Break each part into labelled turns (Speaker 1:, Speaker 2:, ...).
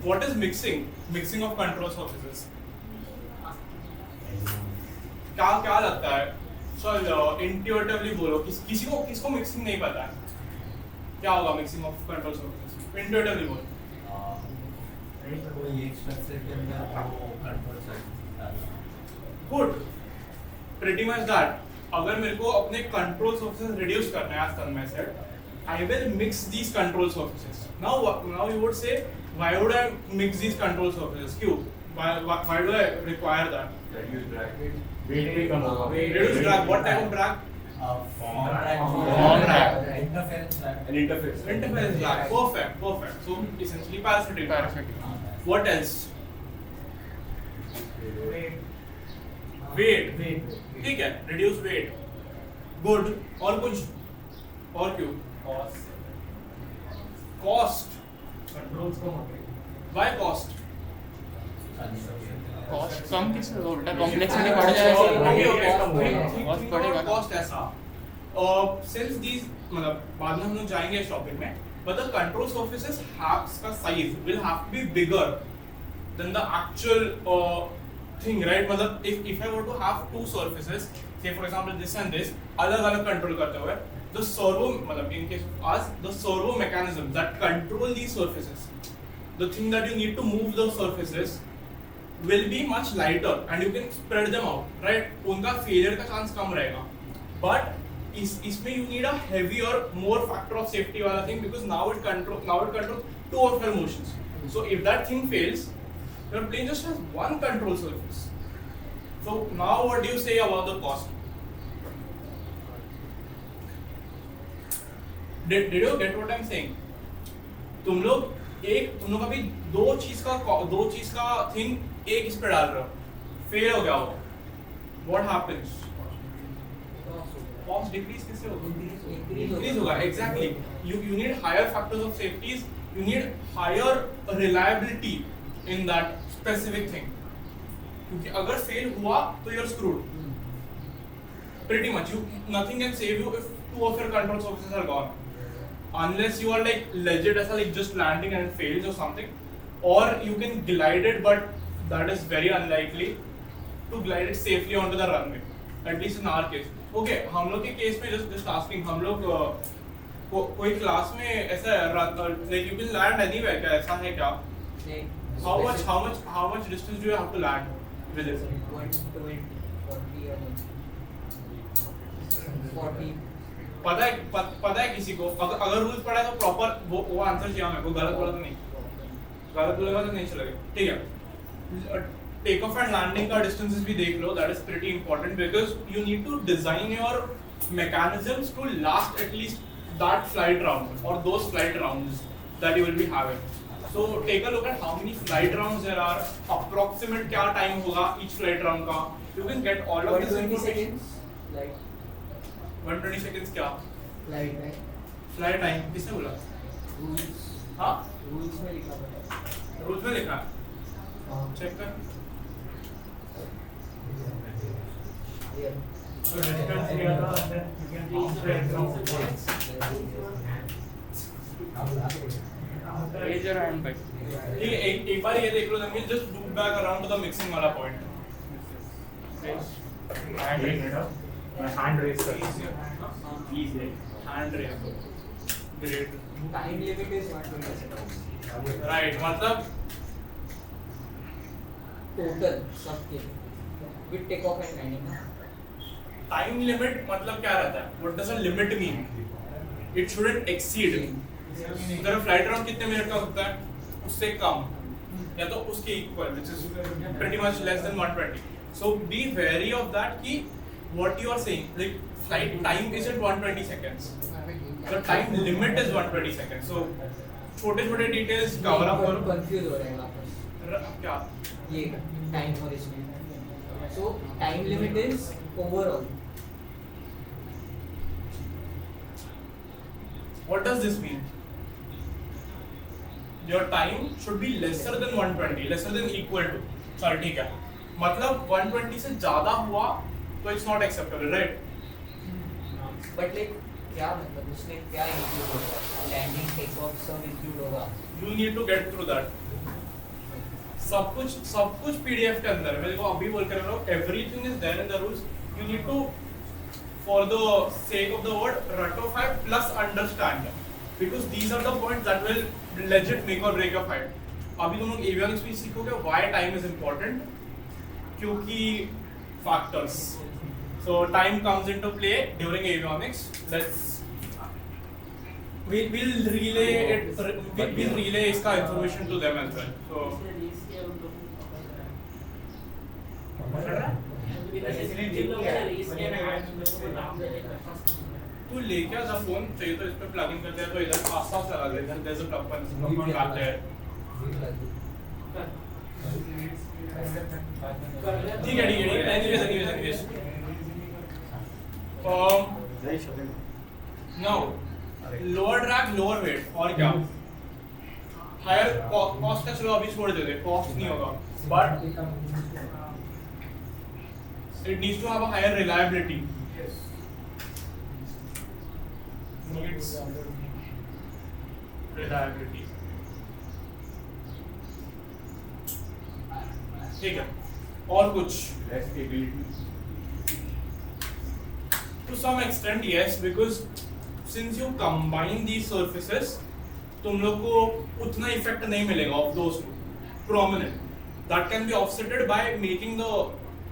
Speaker 1: What is mixing? Mixing of control surfaces. क्या लगता है? चलो intuitively बोलो किसी को mixing नहीं पता है. क्या होगा mixing of control surfaces? Intuitively बोलो. Good. Pretty much that. अगर मेरे को अपने control surfaces reduce करना है, as Tanmay said, I will mix these control surfaces. Now you would say, why would I mix these control surfaces? क्यों? Why do I require that?
Speaker 2: Reduce drag.
Speaker 1: Reduce drag. What type of drag?
Speaker 2: Form
Speaker 1: drag.
Speaker 2: Interference drag.
Speaker 1: Interference drag. Perfect. So essentially parasitic drag. What else? Weight. ठीक है. Reduce weight. Good. और कुछ? और क्यों? Cost. Why cost?
Speaker 3: Cost कम किससे उल्टा complexity बढ़ जाएगा कॉस्ट बढ़ेगा
Speaker 1: कॉस्ट ऐसा सिंस दीज मतलब बाद में हम लोग जाएंगे इस टॉपिक में but the control surfaces का size will have to be bigger than the actual thing, right? मतलब if I were to have two surfaces, say for example this and this, अलग-अलग control करते हुए, the servo मतलब in case of us, the servo mechanism that control these surfaces, the thing that you need to move those surfaces will be much lighter and you can spread them out, right? उनका failure का chance कम रहेगा. But इसमें you need a heavier, more factor of safety वाला thing because now it controls two of your motions. So if that thing fails, your plane just has one control surface. So now what do you say about the cost? Did you get what I'm saying? तुम लोग अभी दो चीज का thing एक इस पे डाल रहे हो, फेल हो गया हो, what happens? Cost decrease किससे होगा? Increase होगा, exactly. You need higher factors of safeties, you need higher reliability in that specific thing. क्योंकि अगर फेल हुआ तो you're screwed. Pretty much, nothing can save you if two of your control surfaces are gone. Unless you are like legit as like just landing and it fails or something, or you can glide it, but that is very unlikely to glide it safely onto the runway. At least in our case. Okay, हम लोग के case में just asking, हम लोग कोई class में ऐसा like you can land anywhere क्या ऐसा है क्या? How much distance do you have to land with it?
Speaker 4: 40.
Speaker 1: पता है किसी को अगर रूल्स पढ़ा है तो प्रॉपर वो आंसर चाहिए मेरे को. गलत बोला तो नहीं चलेगा. ठीक है. टेक ऑफ एंड लैंडिंग का डिस्टेंसेस भी देख लो. That is pretty important because you need to design your mechanisms to last at least that flight round or those flight rounds that you will be having. So take a look at how many flight rounds there are, approximate क्या time होगा each flight round का. You can get all of this information. 120 seconds क्या? Flight time किसने बोला? हाँ?
Speaker 4: Rules में लिखा है.
Speaker 1: रूल्स में लिखा है. चेक कर.
Speaker 3: Raise your hand back.
Speaker 1: ठीक है. एक बार ये देख लो. Then we'll just loop back around to the mixing वाला point.
Speaker 5: Hand raise, sir.
Speaker 1: Easy. Hand raise. Great.
Speaker 4: Time limit is 120 seconds.
Speaker 1: Right. मतलब
Speaker 4: Total सबके with takeoff and landing.
Speaker 1: Time limit मतलब क्या रहता है? What does a limit mean? It shouldn't exceed. अगर flight round कितने minute का होता है? उससे कम या तो उसके equal, which is pretty much less than 120. So be wary of that कि what you are saying. Like flight time isn't 120 seconds. The time limit is 120 seconds. So छोटे details cover up करो.
Speaker 4: कंफ्यूज हो रहे हैं वापस.
Speaker 1: क्या?
Speaker 4: ये time और इसमें. So time limit is overall.
Speaker 1: What does this mean? Your time should be lesser than 120, lesser than equal to. Sorry, ठीक है. मतलब 120 से ज़्यादा हुआ तो it's not acceptable, right?
Speaker 4: But like क्या मतलब उसमें क्या इंक्लूड होगा? लैंडिंग टेक ऑफ सब इंक्लूड होगा.
Speaker 1: You need to get through that. सब कुछ पीडीएफ के अंदर है। मैं देखो अभी बोल कर रहा हूँ everything is there in the rules. You need to for the sake of the word ratify plus understand because these are the points that will legit make or break a fight. अभी तुम लोग avionics भी सीखोगे why time is important, क्योंकि factors. So time comes into play during avionics. We'll relay इसका information to them as well. So तू लेके आ phone चाहिए तो इस पे प्लग इन करते हैं तो इधर आसपास लगा दे। इधर there's a plug point आते हैं। ठीक है anyways now lower drag lower weight और क्या higher cost का चलो अभी छोड़ देते, cost नहीं होगा but it needs to have a higher reliability. Needs reliability. ठीक है और कुछ to some extent yes because since you combine these surfaces तुम लोग को उतना इफेक्ट नहीं मिलेगा of those two prominent that can be offsetted by making the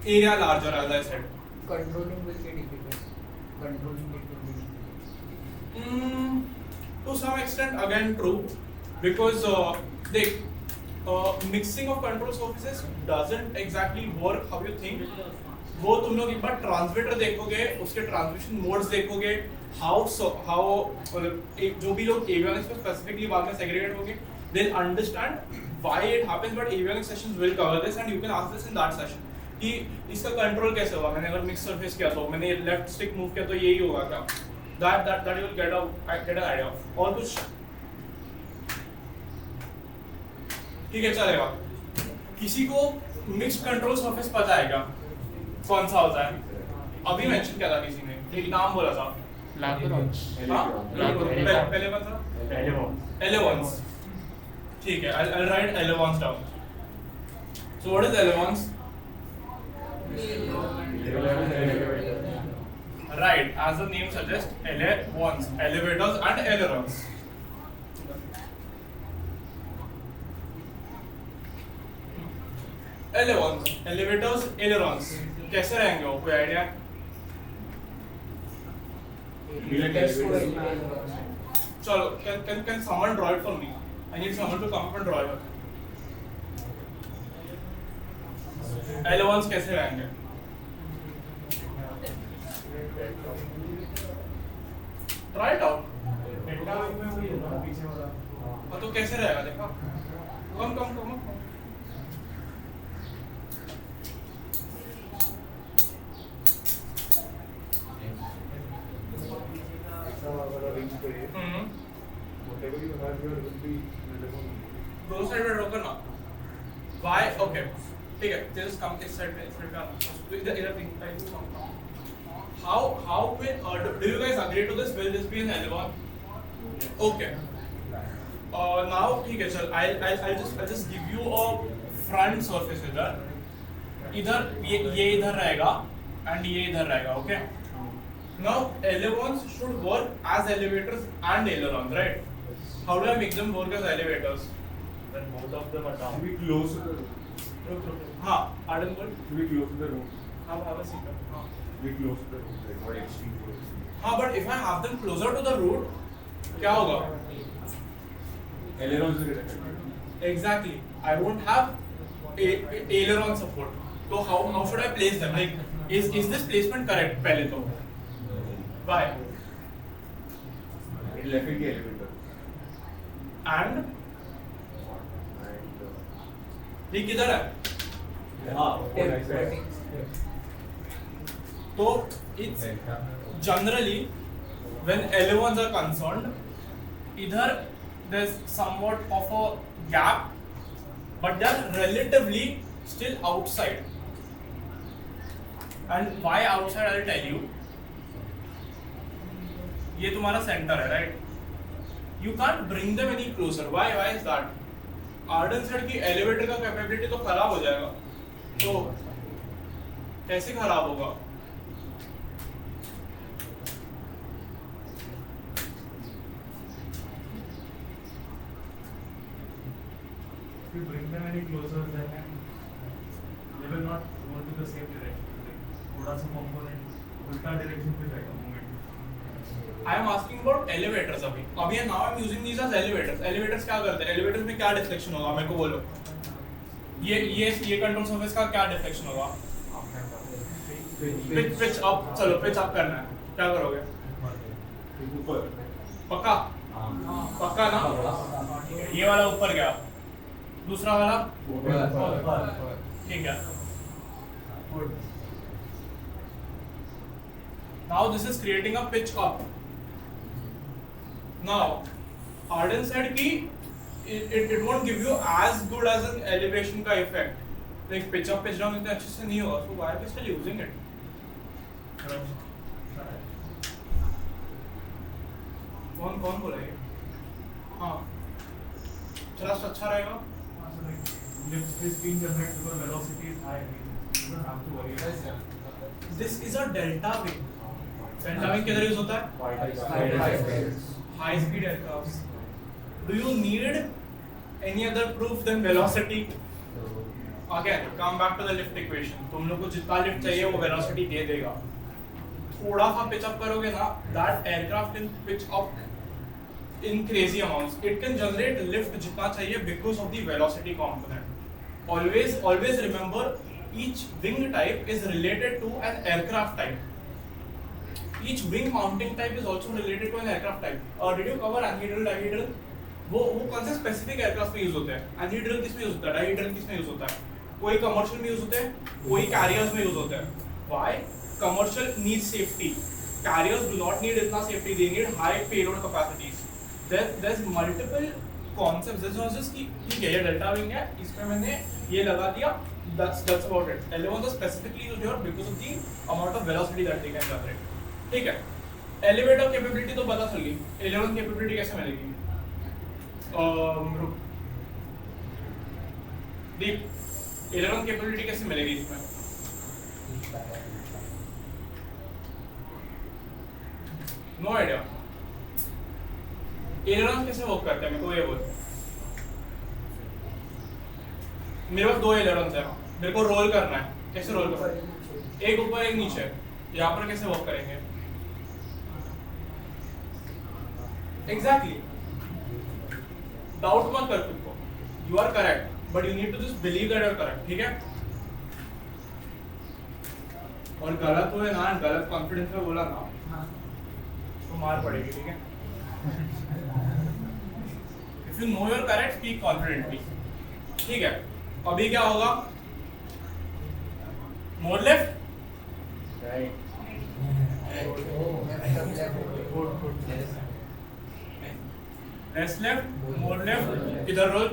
Speaker 1: area larger as I said.
Speaker 4: Controlling will be difficult. Controlling it will be difficult.
Speaker 1: To some extent again true because mixing of control surfaces doesn't exactly work how you think. वो तुम लोग एक बार transmitter देखोगे उसके transmission modes देखोगे how जो भी लोग एवियोनिक्स में स्पेसिफिकली बाद में सेग्रीगेट होंगे they'll understand why it happens but avionics sessions will cover this and you can ask this in that session कि इसका कंट्रोल कैसे होगा। मैंने अगर मिक्स सरफेस किया तो मैंने लेफ्ट स्टिक मूव किया तो यही होगा क्या that you will get an idea of। और कुछ ठीक है चलेगा। किसी को मिक्स्ड कंट्रोल सरफेस पता है क्या कौन सा होता है? अभी मेंशन किया था किसी ने एक नाम बोला था
Speaker 3: Lagrons.
Speaker 1: पहले कौन था? Elevons। ठीक है I'll write elevons down. So what is elevons? Right, as the name suggests, elevons, elevators and ailerons. Elevons, elevators, ailerons. कैसे रहेंगे वो? कोई आइडिया? चलो, can someone draw it for me? I need someone to come up and draw it. Elevons कैसे रहेंगे? Try it out. हाँ तो कैसे रहेगा देखो? Come.
Speaker 6: Whatever you have here will be
Speaker 1: दो साइड में रोको ना। Why? Okay. ठीक है। Just come इस साइड का। इधर think How will do you guys agree to this? Will this be an elevon? Okay. Now ठीक है चल I'll just give you a front surface इधर ये इधर रहेगा and ये इधर रहेगा okay. Now elevons should work as elevators and ailerons, right? How do I make them work as elevators?
Speaker 2: When both of them are
Speaker 6: to
Speaker 2: down.
Speaker 6: be close to the room.
Speaker 1: हाँ Arden बोल
Speaker 6: To be close to the room.
Speaker 1: हाँ have a seat हाँ
Speaker 6: To be close to the room. Like not extreme close.
Speaker 1: हाँ but if I have them closer to the root क्या होगा?
Speaker 6: Ailerons will get affected.
Speaker 1: Exactly. I won't have aileron support. So how should I place them? Like is this placement correct? पहले तो why?
Speaker 6: It will affect the elevator.
Speaker 1: And
Speaker 6: And
Speaker 1: ये किधर है?
Speaker 6: what I said.
Speaker 1: तो it's generally when elevons are concerned, either there's somewhat of a gap, but they're relatively still outside. And why outside? I'll tell you. ये तुम्हारा center है, right? You can't bring them any closer. Why is that? आर्डन said की elevator का capability तो खराब हो जाएगा, तो कैसे खराब होगा?
Speaker 5: If you bring them any closer, then they will not go to the same direction. थोड़ा सा component उल्टा direction पे जाएगा movement.
Speaker 1: I am asking about elevators अभी now I am using these as elevators. Elevators क्या करते हैं? Elevators में क्या deflection होगा? मेरे को बोलो. ये कंट्रोल सरफेस का क्या deflection होगा? पिच अप, चलो पिच अप करना है, क्या करोगे?
Speaker 6: ऊपर
Speaker 1: पक्का? पक्का ना? ये वाला ऊपर गया, दूसरा वाला ठीक है. Now this is creating a pitch up. Now Arden said कि it won't give you as good as an elevation का effect. Like pitch up pitch down इतने अच्छे से नहीं होगा. So why are we still using it? कौन बोला ये? हाँ, थ्रस्ट अच्छा रहेगा.
Speaker 5: So like lift is being generated because velocity is high. You don't have to worry about that.
Speaker 1: This is a delta wing. Delta wing किधर use होता है? High speed aircrafts. Do you need any other proof than velocity? Again, come back to the lift equation. तुम लोग को जितना lift चाहिए वो velocity दे देगा. थोड़ा सा पिच अप करोगे ना, that aircraft can pitch up in crazy amounts. It can generate lift जितना चाहिए because of the velocity component. Always remember each wing type is related to an aircraft type. Each wing mounting type is also related to an aircraft type. Did you cover anhedral, dihedral? वो कौन से specific aircraft में use होते हैं? एनहीड्रल किस में use होता है? डायहीड्रल किस में यूज होता है? कोई कमर्शियल में यूज होते हैं, कोई कैरियर्स में यूज होते हैं. Why? Commercial need safety, carriers do not need इतना safety, they need high payload capacities. There is multiple concepts. This was just कि ठीक है ये डेल्टा विंग है, इसमें मैंने ये लगा दिया, that's about it. Eleven was specifically used here because of the amount of velocity that they can generate. ठीक है, एलिवेटर कैपेबिलिटी तो पता चल गई. 11 कैपेबिलिटी कैसे मिलेगी? दीप, 11 कैपेबिलिटी कैसे मिलेगी इसमें? No idea. 11 कैसे वर्क करते हैं? मेरे को ये बोल. मेरे पास 2 11 है, मेरे को रोल करना है. कैसे रोल करना है? एक ऊपर एक नीचे. यहाँ पर कैसे वर्क करेंगे? एग्जैक्टली. डाउट मत कर खुद को. You are correct, but you need to just believe that you are correct. ठीक है, और गलत हुए ना, गलत कॉन्फिडेंस में बोला ना तो मार पड़ेगी. ठीक है, if you know you are correct, speak confidently. ठीक है, अभी क्या होगा? More left,
Speaker 6: right.
Speaker 1: Less left, more left. इधर रोल.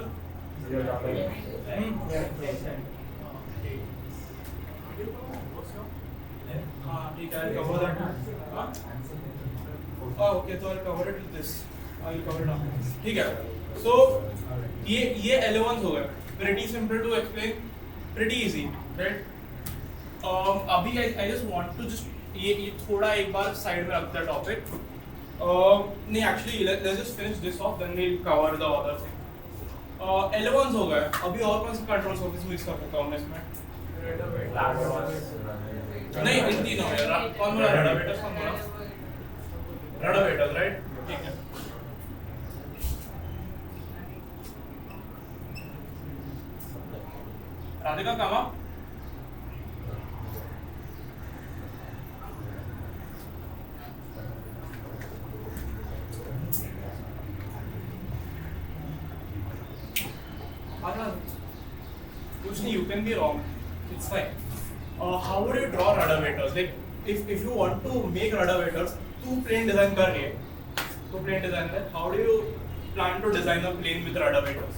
Speaker 1: हाँ ठीक है, cover that. Okay, so I'll cover it with this. I'll cover it up. ठीक है, so ये L1s हो गए. Pretty simple to explain, pretty easy, right? अभी I just want to just ये थोड़ा एक बार साइड में रखते हैं टॉपिक. नहीं, actually let's just finish this off, then we'll cover the other thing. L1s हो गए. अभी और कौन से कंट्रोल सर्फेस मिक्स कर सकता हूँ मैं इसमें? नहीं, इन तीनों में. कौन बोला रडावेटर्स? कौन बोला रडावेटर्स? राइट, ठीक है. राधिका कामा. कुछ नहीं, you can be wrong, it's fine. How would you draw rudderwaiters? Like if you want to make rudderwaiters, two plane design कर रही है, तो plane design है. How do you plan to design a plane with rudderwaiters?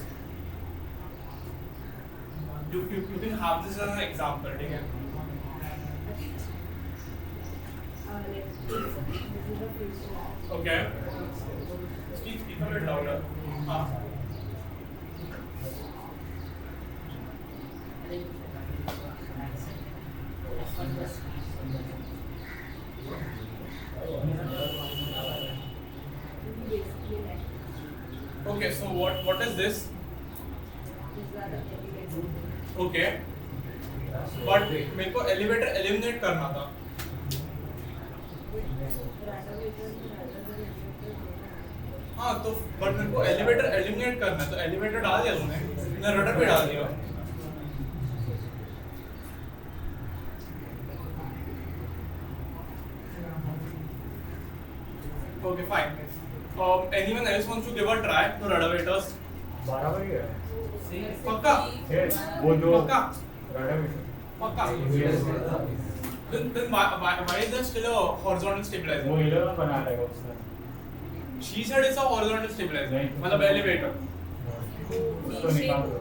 Speaker 1: You can have this as an example. ठीक है. Okay. Speak a bit louder. हाँ. Okay, so what is this? Okay, but मेरे को elevator eliminate करना था. हाँ तो but मेरे को एलिवेटर एलिमिनेट करना है, तो एलिवेटर डाल दिया तुमने रडर पे डाल दिया. Okay, fine. Anyone else wants to give a try to rudder waiters?
Speaker 2: बराबर ही है
Speaker 1: पक्का?
Speaker 2: वो जो
Speaker 1: पक्का?
Speaker 2: रडर
Speaker 1: पक्का? Then why is there still a horizontal stabilizer?
Speaker 2: वो 11 बना रहेगा उसमें
Speaker 1: She said it's a horizontal stabilizer.
Speaker 2: नहीं.
Speaker 1: मतलब elevator.
Speaker 2: उसको निकाल दो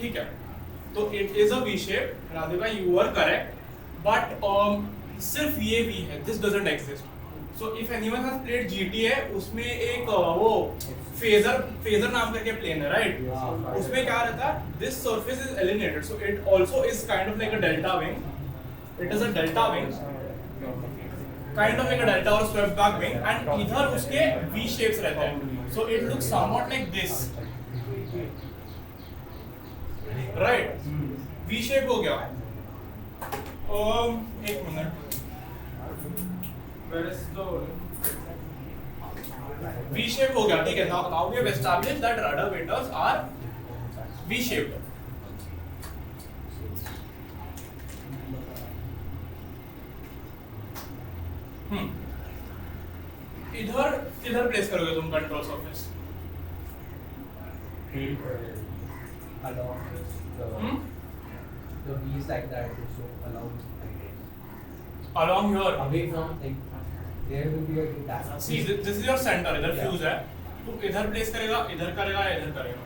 Speaker 1: ठीक है. तो it is a V shape. Radhika, you are correct. But सिर्फ ये V है. This doesn't exist. So if anyone has played GTA, उसमें एक वो phaser नाम करके plane है, right? उसमें क्या रहता है? This surface is eliminated, so it also is kind of like a delta wing. It is a delta wing, kind of like a delta or swept back wing, and इधर उसके V shapes रहते हैं. So it looks somewhat like this, right? V shape हो गया. एक minute. Where is the V shape हो गया, ठीक है. Now we have established that rudder waiters are V shaped. इधर किधर प्लेस करोगे तुम control surface?
Speaker 4: Along the V's like that, so along like this.
Speaker 1: Along here.
Speaker 4: Away from like there will be a dash.
Speaker 1: See, this is your center. इधर
Speaker 4: Yeah.
Speaker 1: Fuse है. तू इधर place करेगा, इधर करेगा या इधर करेगा?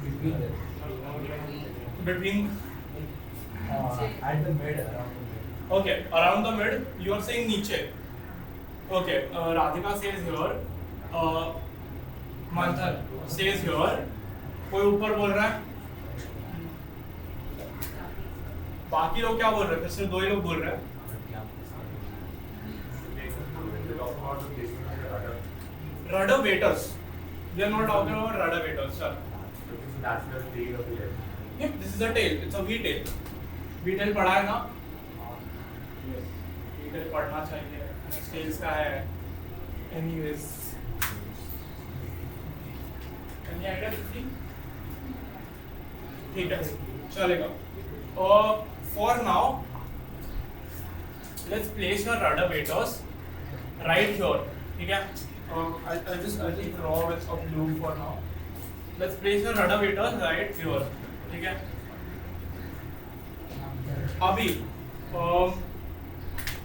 Speaker 4: Between them.
Speaker 1: Between.
Speaker 4: At the mid, around the mid.
Speaker 1: Okay, around the mid. You are saying नीचे. Okay, Radhika says here. Manthan says here. कोई ऊपर बोल रहा है? बाकी लोग क्या बोल रहे हैं? फिर सिर्फ दो ही लोग बोल रहे हैं. Rudder waiters. We are not talking about rudder waiters, sir. Yep, this is a tail. It's a V tail. V tail पढ़ा है ना? V tail पढ़ना चाहिए. Next tails का है. Anyways. Any idea? ठीक है, चलेगा. For now, let's place your rudder waiters right here. ठीक है? I'll just draw with a blue for now. Let's place your rudder waiters right here. ठीक है? अभी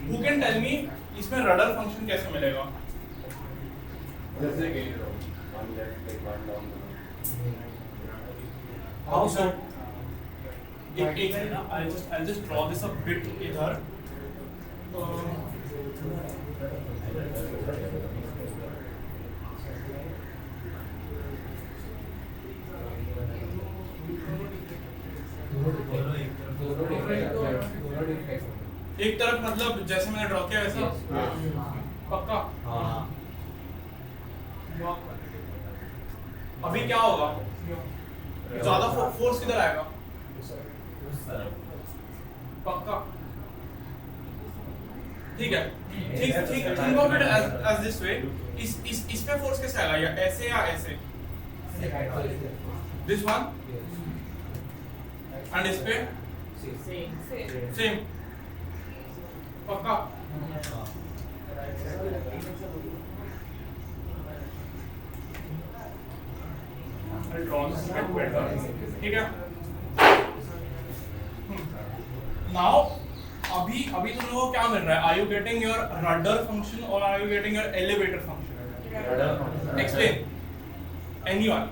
Speaker 1: who can tell me इसमें rudder function कैसे मिलेगा? How so? I'll just draw this a bit इधर. एक तरफ मतलब जैसे मैंने ड्रॉ किया वैसा. पक्का? अभी क्या होगा? ज्यादा फोर्स किधर आएगा? पक्का? ठीक है. think of it as this way. इस पे फोर्स कैसे आएगा? या ऐसे या ऐसे? This one? And इस पे? Same. पक्का? I'll draw this a bit better. ठीक है? Now, अभी तुम लोगों को क्या मिल रहा है? Are you getting your rudder function or are you getting your elevator function? Explain. Anyone?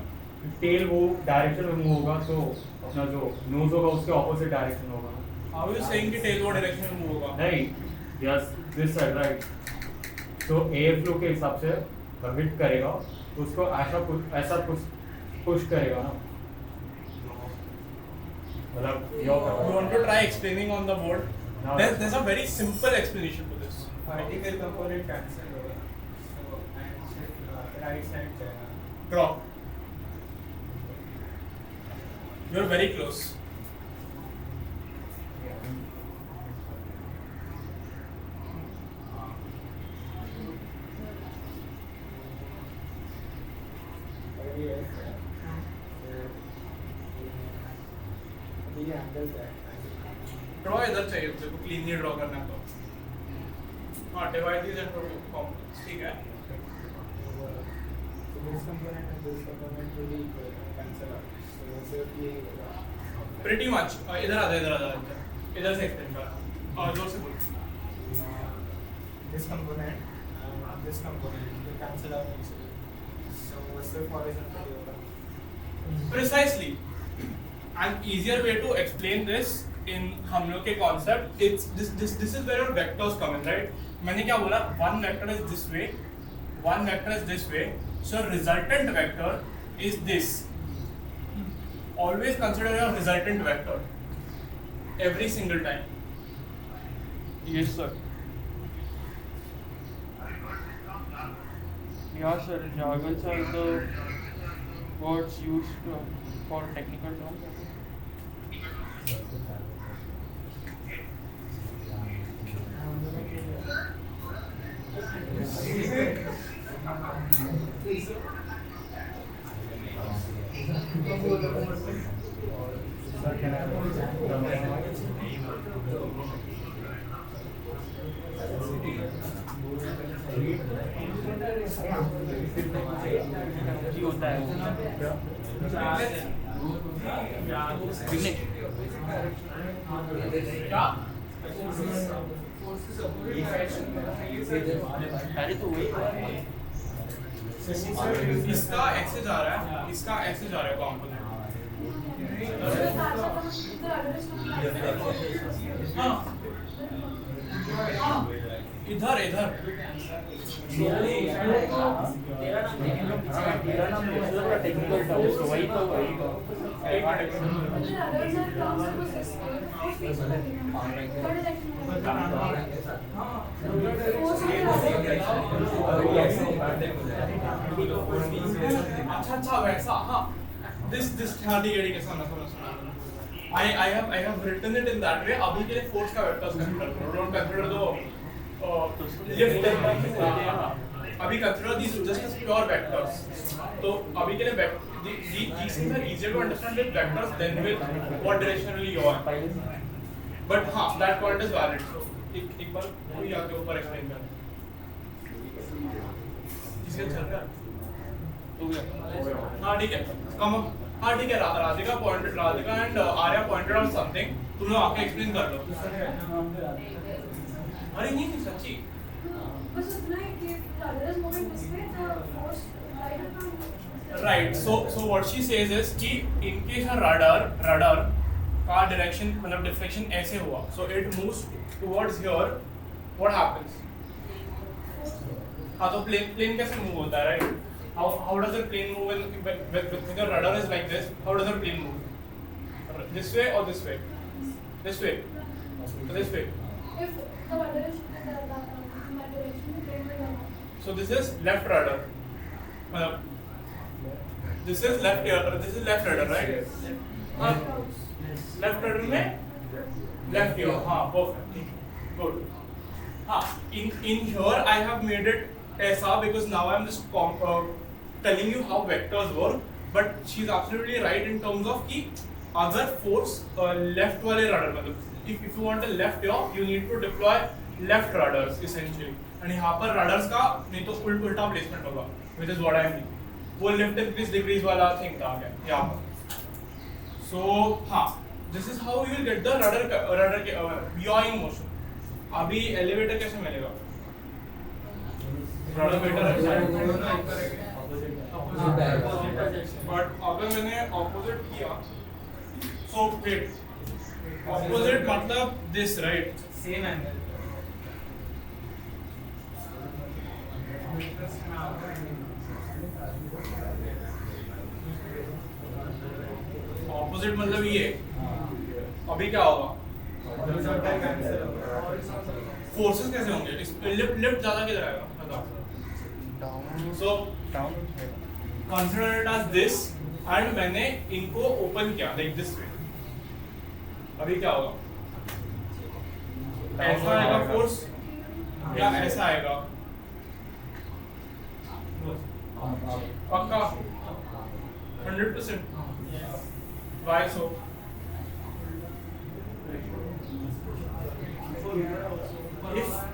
Speaker 2: Tail वो डायरेक्शन में मूव होगा तो अपना जो नोज होगा उसके ऑपोजिट डायरेक्शन होगा.
Speaker 1: How are you saying कि tail वो direction में move होगा?
Speaker 2: नहीं, यस दिस साइड राइट. तो एयर फ्लो के हिसाब से हिट करेगा तो उसको ऐसा पुश करेगा ना, मतलब
Speaker 1: You want to try explaining on the board?
Speaker 2: No.
Speaker 1: There's a very simple explanation to this.
Speaker 4: Vertical component cancel over. So and shift right side जाएगा.
Speaker 1: Draw. You're very close.
Speaker 4: ये angle है.
Speaker 1: Draw इधर चाहिए मुझे को cleanly draw करना है तो हाँ डिवाइड दिस इनटू कॉम्पोनेंट्स ठीक है
Speaker 4: So this component and this component will be equal and cancel out. So सिर्फ ये होगा.
Speaker 1: प्रीटी मच इधर आ जा इधर से एक्सप्लेन कर और जोर से बोल
Speaker 4: This component and this component will cancel out easily. So सिर्फ horizontal होगा.
Speaker 1: precisely an easier way to explain this in हम लोग के concept it's this is where your vectors come in right मैंने क्या बोला one vector is this way one vector is this way so resultant vector is this always consider your resultant vector every single time
Speaker 3: Yes, sir. Yeah, sir. Jargons are the words used for technical terms.
Speaker 2: Sir, can I have
Speaker 3: जी होता है Picnic.
Speaker 1: क्या
Speaker 3: अरे तो वही
Speaker 1: इसका access आ रहा है इसका एक्सेस आ रहा है कॉम्पोनेंट हाँ इधर इधर
Speaker 3: टेक्निकल टर्म्स तो वही तो वही
Speaker 1: अच्छा वैसा हाँ this हाँ ठीक है समझ I have written it in that way अभी के लिए फोर्स का वेक्टर्स कंसीडर करो don't consider the lift अभी consider these just as pure vectors तो अभी के लिए these things are easier to understand with vectors than with what direction will you are but हाँ that point is valid so एक बार वही आगे ऊपर explain कर किसके चल रहा है हाँ ठीक है कम हाँ ठीक है Radhika and Arya pointed out something तुम लोग आके एक्सप्लेन कर लो अरे नहीं सच्ची right so what she says is कि इन केस अ रडार का डायरेक्शन मतलब डिफ्लेक्शन ऐसे हुआ so it moves towards here what happens हाँ तो प्लेन कैसे मूव होता है right How does the plane move when the rudder is like this? How does the plane move? This way or this way? This way. This way.
Speaker 7: If the rudder is in that direction, the plane will run.
Speaker 1: So this is left rudder. This is left rudder. This is left rudder, right? Left rudder में left here. हाँ, perfect. Good. हाँ, in here I have made it ऐसा because now I am just telling you how vectors work, but she's absolutely right in terms of कि अगर force left वाले rudder मतलब if you want a left here, you need to deploy left rudders essentially, and यहाँ पर rudders का नहीं तो उल्टा placement होगा, which is what I mean. वो left increase degrees वाला thing था क्या यहाँ पर. So हाँ, this is how you will get the rudder yaw in motion. अभी elevator कैसे मिलेगा? Rudder better है. But अगर मैंने opposite किया, so wait, opposite मतलब this right?
Speaker 4: Same angle.
Speaker 1: Opposite मतलब ये अभी क्या होगा फोर्सेस कैसे होंगे इस लिफ्ट लिफ्ट ज्यादा किधर आएगा बताओ
Speaker 3: down
Speaker 1: so
Speaker 3: down
Speaker 1: consider it as this end मैंने इनको ओपन किया लाइक दिस वे अभी क्या होगा ऐसा आएगा फोर्स या ऐसा आएगा पक्का 100% why so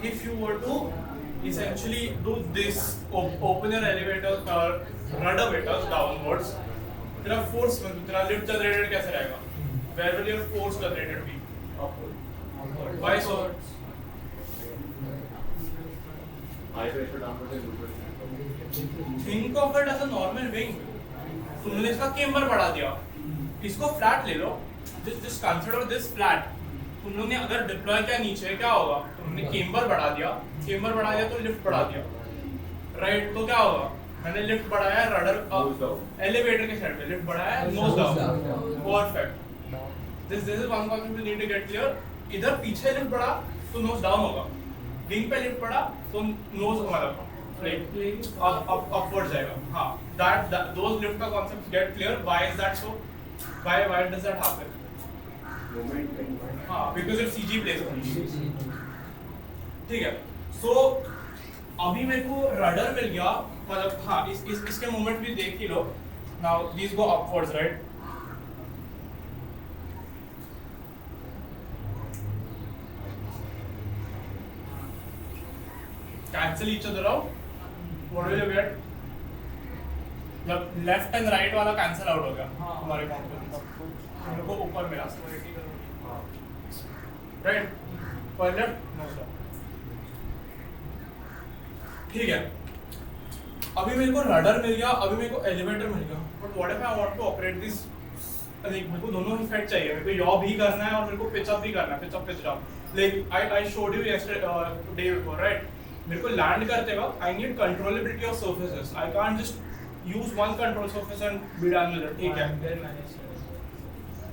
Speaker 1: if you were to essentially do this open your elevator or rudder meters downwards तेरा force तेरा lift generated कैसे रहेगा where will your force generated be why so
Speaker 6: high pressure downward is low pressure.
Speaker 1: think of it as a normal wing तुमने इसका camber बढ़ा दिया इसको flat ले लो just consider this flat तुम लोग ने अगर डिप्लॉय किया नीचे क्या होगा तुमने केम्बर बढ़ा दिया तो लिफ्ट बढ़ा दिया राइट तो क्या होगा मैंने लिफ्ट बढ़ाया रडर एलिवेटर के साइड पे लिफ्ट बढ़ाया nose down perfect this is one concept you need to get clear इधर पीछे लिफ्ट बढ़ा तो नोज डाउन होगा विंग पे लिफ्ट बढ़ा तो नोज मतलब upward जाएगा हाँ that those lift का concept get clear why is that so why does that happen हाँ because it's CG plays ठीक है so अभी मेरे को रडर मिल गया मतलब हाँ इसके मोमेंट भी देख ही लो now these go upwards right cancel each other out what will you get मतलब लेफ्ट एंड राइट वाला कैंसिल आउट हो गया हमारे अकाउंट मेरे को ऊपर मिला राइट पर लेफ्ट ठीक है अभी मेरे को रडर मिल गया अभी मेरे को एलिवेटर मिल गया but what if I want to operate this like मेरे को दोनों इफेक्ट चाहिए मेरे को यॉ भी करना है और मेरे को पिच अप भी करना है pitch down like I showed you yesterday day before right मेरे को लैंड करते वक्त I need controllability of surfaces I can't just use one control surface and be done with it ठीक है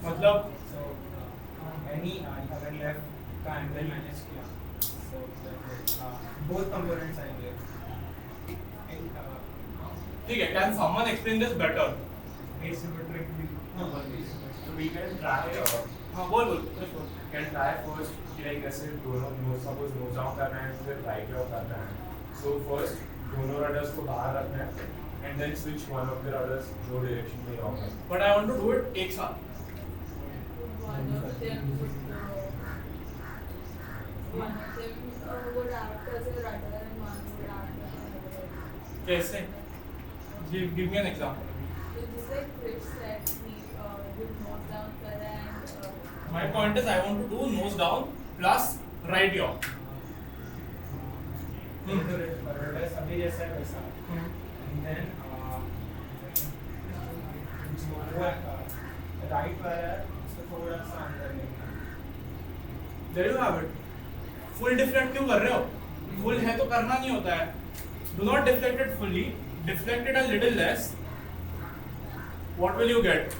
Speaker 1: मतलब
Speaker 4: एनी अगर लेफ्ट का एंगल मैनेज किया so both components आएंगे
Speaker 1: ठीक है can someone explain this better
Speaker 5: Asymmetrically.
Speaker 6: So we can try.
Speaker 1: हां बोल
Speaker 6: Can try first. Like ऐसे दोनों nose suppose nose down करना है फिर right jaw करना है. So first दोनों rudders को बाहर रखना है and then switch one of the rudders जो direction में जाओगे.
Speaker 1: But I want to do it एक साथ
Speaker 7: would act as a rudder and one would act as a elevator.
Speaker 1: कैसे give me an example
Speaker 7: So just like Chris said, we would nose down further and
Speaker 1: my point is I want to do nose down plus right yaw
Speaker 4: rudder अभी जैसा है वैसा and then right वाला है उसको थोड़ा सा अंदर लेना
Speaker 1: there you have it full deflect क्यों कर रहे हो full है तो करना नहीं होता है do not deflect it fully deflect it a little less what will you get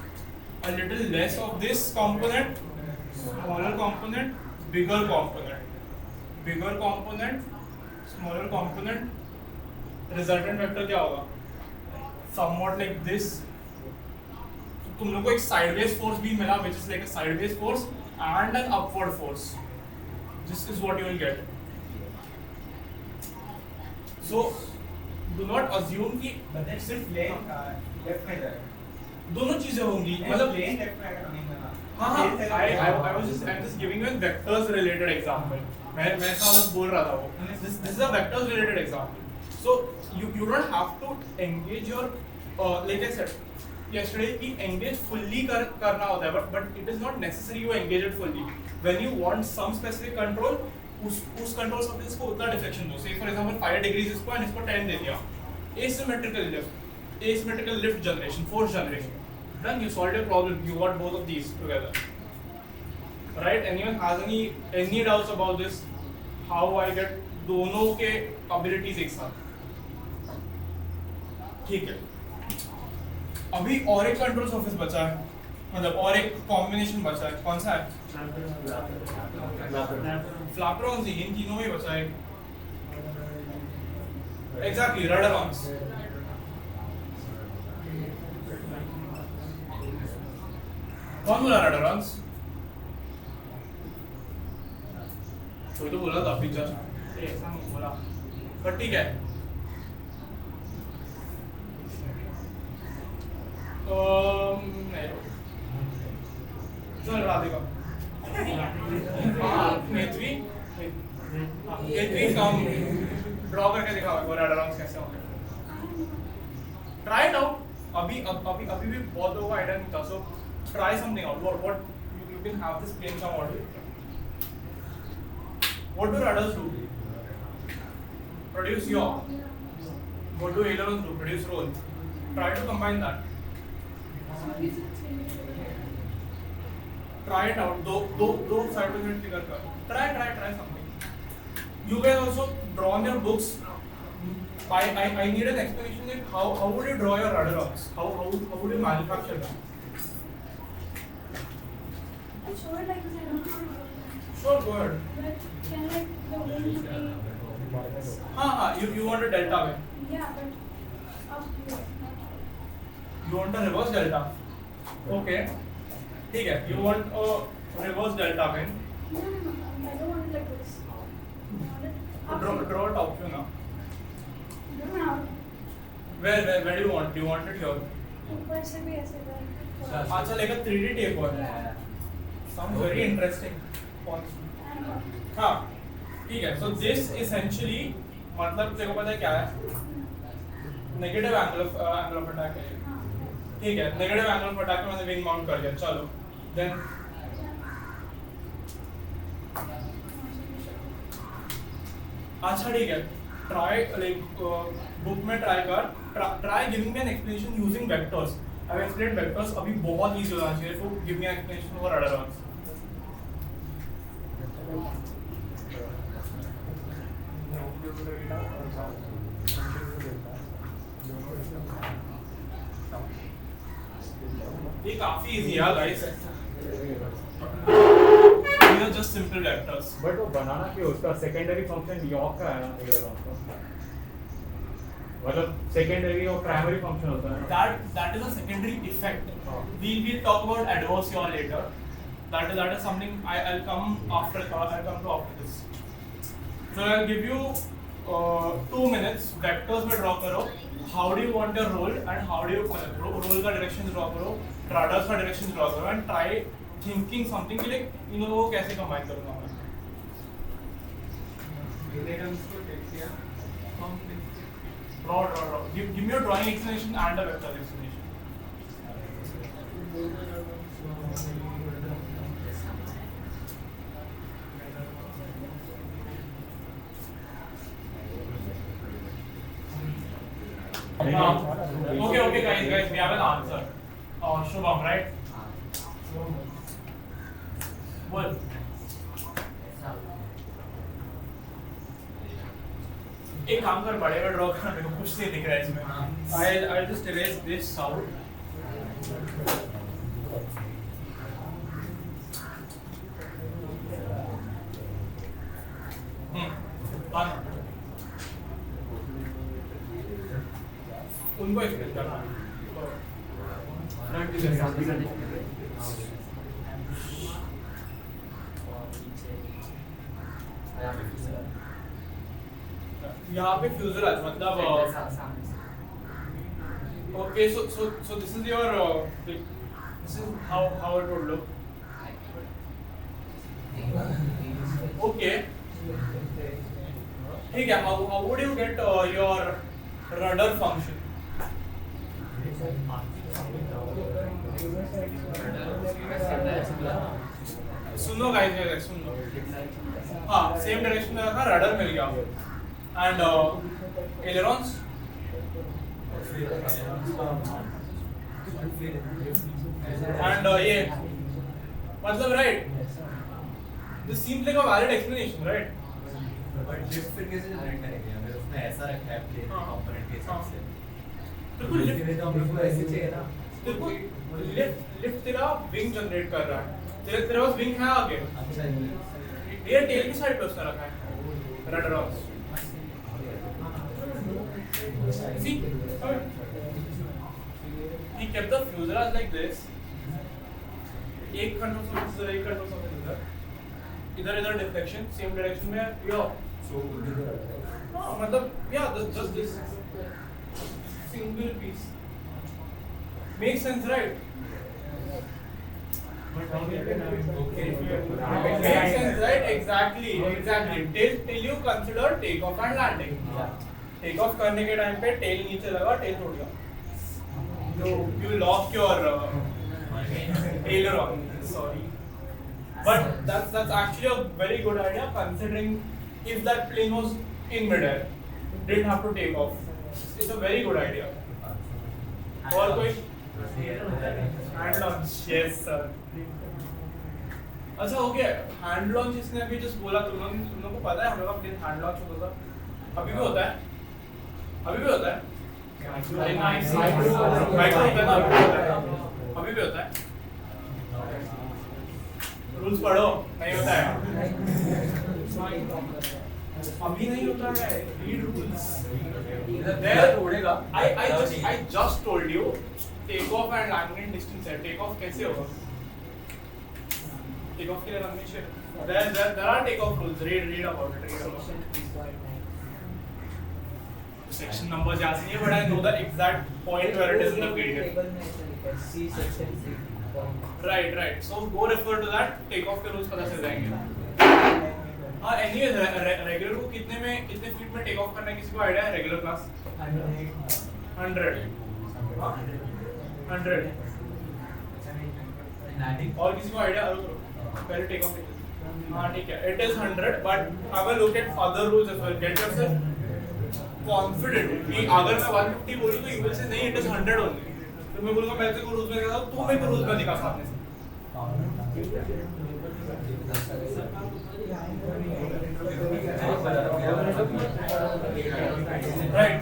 Speaker 1: a little less of this component smaller component bigger component smaller component resultant vector क्या होगा somewhat like this तुम लोग को एक sideways force भी मिला which is like a sideways force and an upward force this is what you will get so do not assume कि
Speaker 4: but then सिर्फ लेन लेफ्ट में जाएगा
Speaker 1: दोनों चीजें होंगी मतलब
Speaker 4: लेन लेफ्ट में आएगा नहीं बना
Speaker 1: हाँ I'm just giving you a vectors related example मैं ऐसा बस बोल रहा था वो this is a vectors related example so you don't have to engage your like I said yesterday कि engage fully करना होता है but it is not necessary you engage it fully when you want some specific control उस control surface को उतना deflection दो say for example 5 degrees इसको and इसको 10 दे दिया asymmetrical lift generation force generation done you solved your problem you got both of these together right anyone has any doubts about this how I get दोनों के abilities एक साथ ठीक है अभी और एक कंट्रोल सरफेस बचा है, मतलब और एक कॉम्बिनेशन बचा है, कौन सा है? फ्लैपरॉन्स ही, इन तीनों में ही बचा है। एग्जैक्टली, रडरॉन्स। कौन बोला रडरॉन्स? कोई तो बोला था पिक्चर, ऐसा नहीं बोला, पर ठीक है। नहीं, चल राधिका। पृथ्वी कम ड्रॉ करके दिखाओ एक बार रडरॉन्स कैसे होंगे। Try it out. अभी भी बहुत लोगों का आइडिया नहीं था, so try something out. What you can have this plane some model. What do rudders do? Produce yaw. What do ailerons do? Produce roll. Try to combine that. Try it out. दो side by side figure कर. Try something. You guys also draw on your books. I need an explanation like how would you draw your rudderons? How would you manufacture them?
Speaker 7: I show it like this, I don't know.
Speaker 1: Sure, go ahead.
Speaker 7: But can like the wind be?
Speaker 1: हाँ, you want a delta wind.
Speaker 7: Yeah, but up here.
Speaker 1: You want a reverse delta. Okay. ठीक है. You want a reverse delta wind.
Speaker 7: No, I don't want it like this. I want it up
Speaker 1: Draw
Speaker 7: here.
Speaker 1: it out view now.
Speaker 7: No, no.
Speaker 1: Where do you want? Do you want it here?
Speaker 7: ऊपर से भी ऐसे कर.
Speaker 1: अच्छा, like a 3D tape one. Sounds very interesting. हाँ, ठीक है. So this essentially मतलब तेरे को पता है क्या है? Negative angle of attack है. ठीक है. Negative angle of attack में मैंने wing mount कर दिया. चलो. Then अच्छा ठीक है. Try like book में try कर. Try giving me an explanation using vectors. I've explained vectors. अभी बहुत easy होना चाहिए. So give me an explanation for rudderons. ये काफी इजी है guys. These are just simple vectors.
Speaker 2: But वो बनाना क्यों? उसका सेकेंडरी फंक्शन यॉक का है ना, aileron का. मतलब सेकेंडरी और प्राइमरी फंक्शन होता है ना.
Speaker 1: That is a secondary effect.
Speaker 2: हाँ.
Speaker 1: We'll talk about adverse yaw later. That is something I'll come after. I'll come to after this. So I'll give you 2 minutes. Vectors में draw करो. How do you want your roll and how do you roll का direction draw करो. Rudders का direction draw करो and try thinking something कि like इन लोगों को कैसे combine करूँगा मैं. Draw. Give me your drawing explanation and a vector explanation. Okay, guys, we have an answer. Shubham, right? Well, एक काम कर, बड़े में ड्रॉ करना, मेरे को कुछ नहीं दिख रहा है इसमें. I'll just erase this out. Done. उनको एक्सप्लेन करना. यहाँ पे फ्यूजलाज मतलब okay, so this is your this is how it would look. Okay, ठीक है. How would you get your rudder function? सुनो गाइस, सुन लो. हाँ, सेम डायरेक्शन में रखा, रडर मिल गया. And ailerons. And ये मतलब right. This seems like a valid explanation, right?
Speaker 8: But lift फिर कैसे जनरेट करेंगे अगर उसने ऐसा रखा है प्लेन कंपोनेंट के हिसाब से?
Speaker 1: बिल्कुल
Speaker 8: तो हम लोग को ऐसे चाहिए ना.
Speaker 1: तेरे को लिफ्ट तेरा विंग जनरेट कर रहा है, तेरे पास विंग है आगे, ये टेल की साइड पे उसने रखा है rudder of. See, he kept the fuselage like this, एक कंट्रोल सर्फेस इधर, एक कंट्रोल सर्फेस इधर, इधर डिफ्लेक्शन सेम डायरेक्शन में यो, हाँ मतलब yeah, just this single piece makes sense, right? Makes sense, right? Exactly. Till you consider take off and landing. Take off करने के टाइम पे टेल नीचे लगा, टेल टूट गया. You lost your aileron. Sorry. But that's actually a very good idea, considering if that plane was in midair, didn't have to take off. It's a very good idea. और कोई? Hand launch. Yes, sir. अच्छा हो गया. Hand launch इसने अभी just बोला, तुम लोगों को पता है हम लोग का प्लेन हैंड लॉन्च होता था, अभी भी होता है, अभी भी होता है, अभी भी होता है. रूल्स पढ़ो, नहीं होता है, अभी नहीं होता है. Read rules. I just told you take off and landing distance है. टेक ऑफ कैसे होगा? टेक ऑफ के लिए हमेशा there are take off rules. Read about it. Section numbers याद नहीं है, but I know the exact point where it is in the PDF. Right. So go refer to that. Take off के rules पता चल जाएंगे. हाँ, anyway regular को कितने फीट में टेक ऑफ करना है, किसी को आइडिया है? Regular class 100. और किसी को आइडिया? पहले टेक ऑफ. हाँ ठीक है, it is 100, but have a look at other rules as well. Get yourself confident कि अगर मैं 150 बोलूँ तो you will say नहीं, it is 100 only. तो मैं बोलूँगा मैं तेरे को रूल्स में दिखा दूँ, तू मेरे को रूल्स में दिखा सामने से. Right.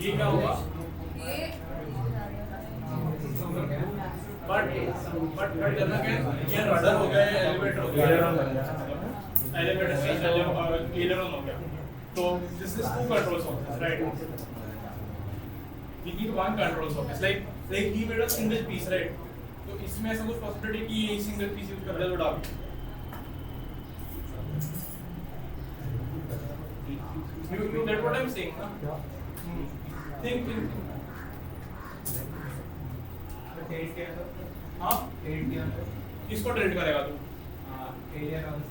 Speaker 1: ये क्या होगा? बट करना क्या? ये रडर हो गया, एलिवेटर हो गया, एलिवेटर से एलिवेटर हो गया. तो this is two control surface, right? We need one control surface. Like he made a single piece, right? तो इसमें ऐसा कुछ possibility कि ये single piece यूज कर ले तो डाल. You get what I'm saying, ना? Think.
Speaker 4: ट्रेड किया तो
Speaker 1: हाँ?
Speaker 4: ट्रेड किया तो
Speaker 1: किसको ट्रेड करेगा तू?
Speaker 4: Area round.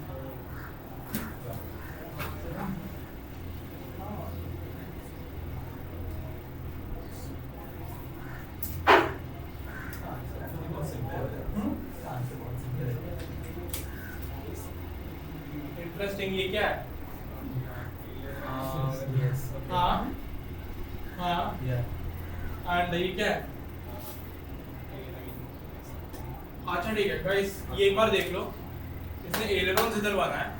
Speaker 1: इंटरेस्टिंग. ये क्या है? हाँ एंड ये क्या है? अच्छा ठीक है गाइस, ये एक बार देख लो. इसने एलेरोन्स इधर बना है,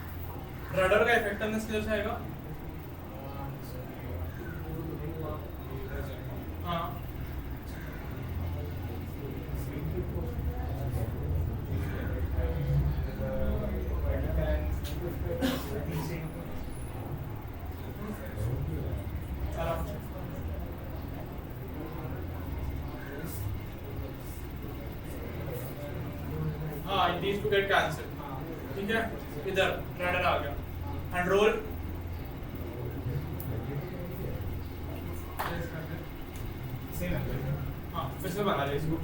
Speaker 1: रडर का इफेक्टिवनेस किधर से आएगा? हाँ हाँ, it needs to get cancelled. ठीक है, इधर रडर आ गया एंड रोल. हाँ फिर से बना ले इसको.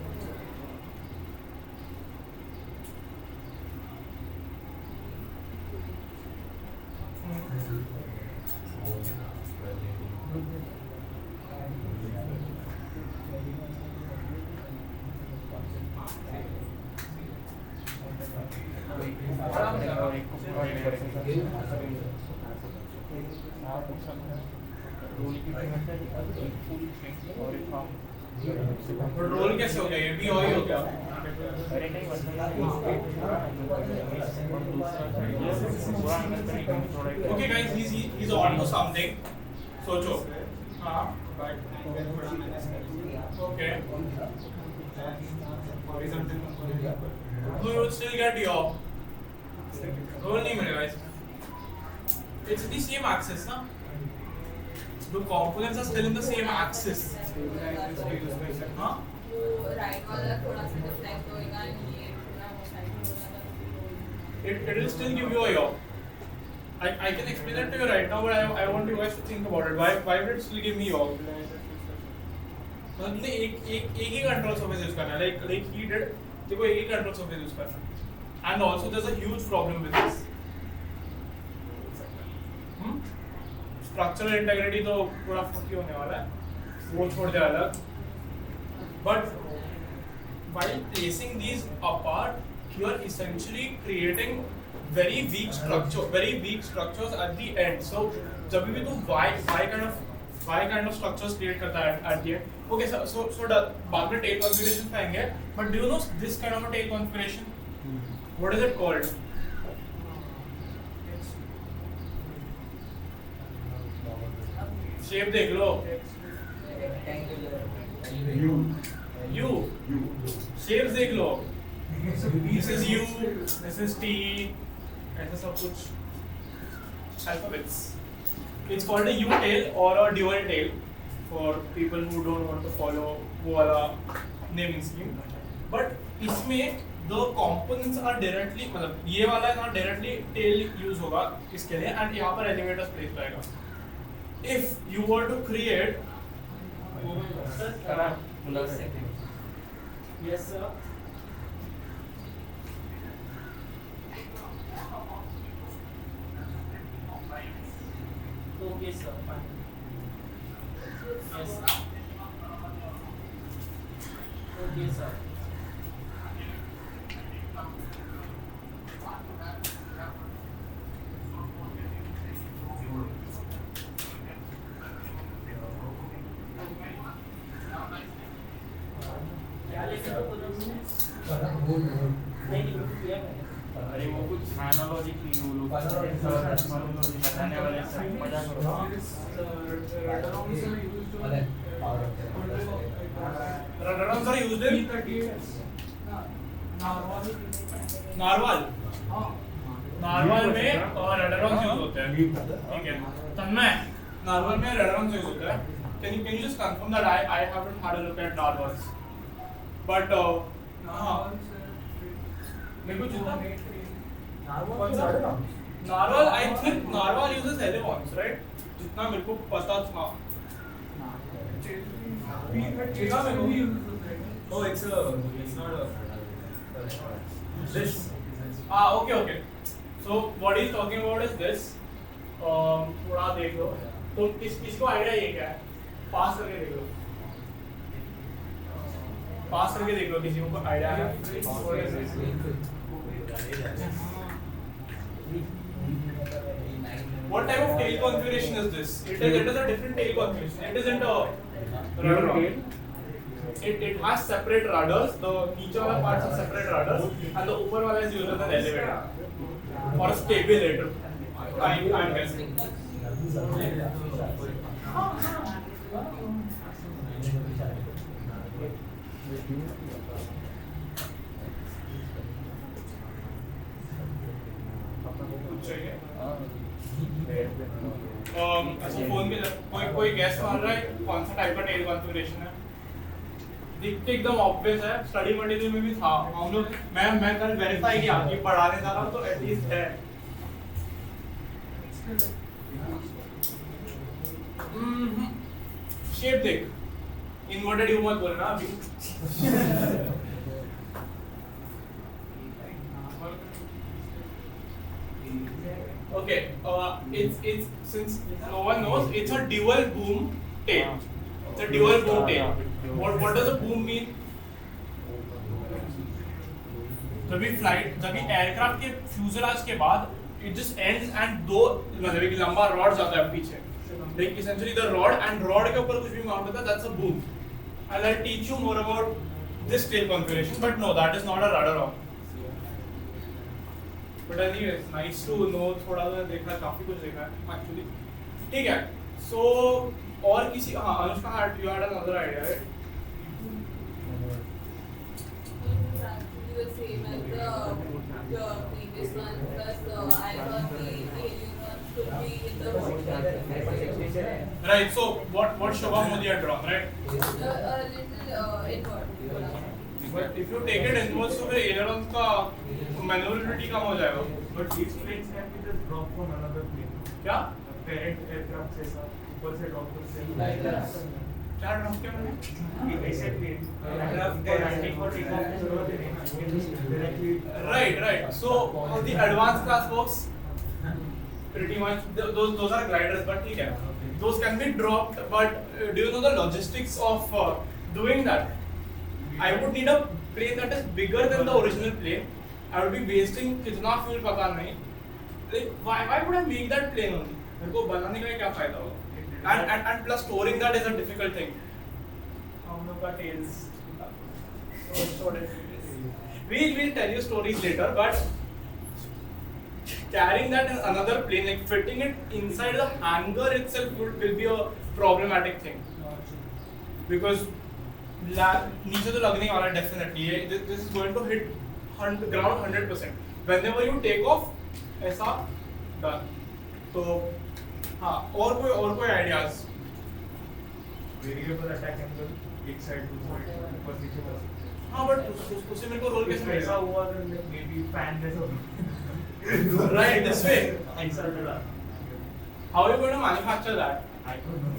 Speaker 3: हाँ पूछ सकते हैं रोल की कीमत है एक फुल स्विंग और एक हाफ
Speaker 1: तो रोल कैसे हो गया, ये भी और ही हो गया?
Speaker 3: अरे नहीं मतलब और दूसरा पूरा अंदर तरीके में थोड़ा
Speaker 1: Okay guys, he's on to something. सोचो. हाँ.
Speaker 4: but then थोड़ा मैनेज कर
Speaker 1: Okay.
Speaker 4: horizontal component
Speaker 1: No, you will still get your roll नहीं मिलेगा इसमें. It's the same axis ना? The components are still in the same axis. हाँ?
Speaker 9: वो राइट वाला थोड़ा सा डिफ्लेक्ट होएगा ये थोड़ा वो साइड होगा
Speaker 1: It will still give you a yaw. I can explain that to you right now, but I want you guys to think about it. Why will it still give me yaw? मतलब एक ही control surface use करना है, like he did, देखो एक ही control surface use करना है. And also there's a huge problem with this. Structural integrity तो पूरा फकी होने वाला है, वो छोड़ दे अलग. But while placing these apart, you are essentially creating very weak structures at the end. So जब भी तुम why kind of structures create करता है at the end. Okay, so बाद में tail configuration पाएंगे. But do you know this kind of a tail configuration? What is it called? Shape देख लो. U. Shapes देख लो. This is U, this is T, ऐसा सब कुछ alphabets. It's called a U-tail or a dual tail for people who don't want to follow वो वाला naming scheme. But इसमें the components are directly मतलब ये वाला है ना directly tail use होगा इसके लिए and यहाँ पर elevators place रहेगा. If you were to create
Speaker 3: Yes sir. Okay sir. Yes sir. Okay sir. क्या लेके तो नहीं अरे वो कुछ एनालॉजी थी वो लोग बताने वाले सब मजा करो
Speaker 1: Radaron sir used in narwhal में रडारॉन्स यूज होते हैं. ठीक है तन्मय, नारवाल में रडारॉन्स यूज होते हैं. Can you just confirm that I haven't had a look at narwhals, but हाँ मेरे को जितना narwhal I think narwhal uses elevons, right? जितना मेरे को पता था.
Speaker 6: Oh, it's not a.
Speaker 1: This. Okay. So what he's talking about is this. थोड़ा देख लो. तो इसको आइडिया ये क्या है? पास करके देख लो. पास करके देख लो किसी को आइडिया है? What type of tail configuration is this? It is a different tail configuration. It isn't a rudder tail. It has separate rudders. The नीचे वाला parts are separate rudders, and the ऊपर वाला is used as an elevator or a stabilator. I'm guessing. अच्छा phone में कोई gas मार रहा है कौन सा टाइप का टेल कॉन्फ़िगरेशन है? दिख के एकदम ऑब्वियस है. स्टडी मटेरियल में भी था. हम लोग मैं कल वेरीफाई किया कि पढ़ाने जा रहा हूँ तो एटलीस्ट है. शेप देख. इन्वर्टेड यू मत बोलना अभी. Okay, it's since no one knows, it's a dual boom tail. It's a dual boom tail. What does a boom mean? जब भी एयरक्राफ्ट के फ्यूजलाज के बाद it just ends and दो मतलब एक लंबा rod जाता है पीछे, like essentially the rod and rod के ऊपर कुछ भी mount होता है, that's a boom. And I'll teach you more about this tail configuration, but no, that is not a rudder arm. But anyways, nice to know, थोड़ा सा देखा, काफी कुछ देखा है actually. ठीक है, so और किसी हाँ Anushka had you had another idea, right?
Speaker 9: You were same as the previous one, plus I thought the alien one should be in the motion.
Speaker 1: Right. So what Shobha Modi had drawn, right?
Speaker 9: A little inward.
Speaker 1: But if you take it inwards, तो फिर ailerons का maneuverability कम हो जाएगा.
Speaker 5: But these planes can be just dropped from another plane.
Speaker 1: क्या?
Speaker 5: Parent aircraft से ऐसा ऊपर से drop करते हैं.
Speaker 1: क्या ड्रॉप किया मैंने?
Speaker 5: ऐसे plane aircraft for landing or takeoff की जरूरत ही नहीं है. You can just directly.
Speaker 1: Right. So the advanced class works pretty much. Those are gliders, but ठीक है. Those can be dropped, but do you know the logistics of doing that? I would need a plane that is bigger than the original plane. I would be wasting कितना fuel पता नहीं. Like why would I make that plane only? मेरे को बनाने का क्या फायदा होगा? And plus storing that is a difficult thing. हम लोग का tails. So we'll tell you stories later, but carrying that in another plane, like fitting it inside the hangar itself will be a problematic thing. Because नीचे तो लगने वाला है definitely. This is going to hit ground 100%. Whenever you take off, ऐसा done. तो हाँ और कोई ideas?
Speaker 5: Variable attack angle, एक side to side, ऊपर नीचे कर सकते हैं.
Speaker 1: हाँ but उसे मेरे को रोल कैसे
Speaker 5: ऐसा
Speaker 1: मिलेगा?
Speaker 5: हुआ तो maybe fan जैसा.
Speaker 1: Right, this way.
Speaker 5: ऐसा चला.
Speaker 1: How are you going to manufacture that?
Speaker 5: I don't know.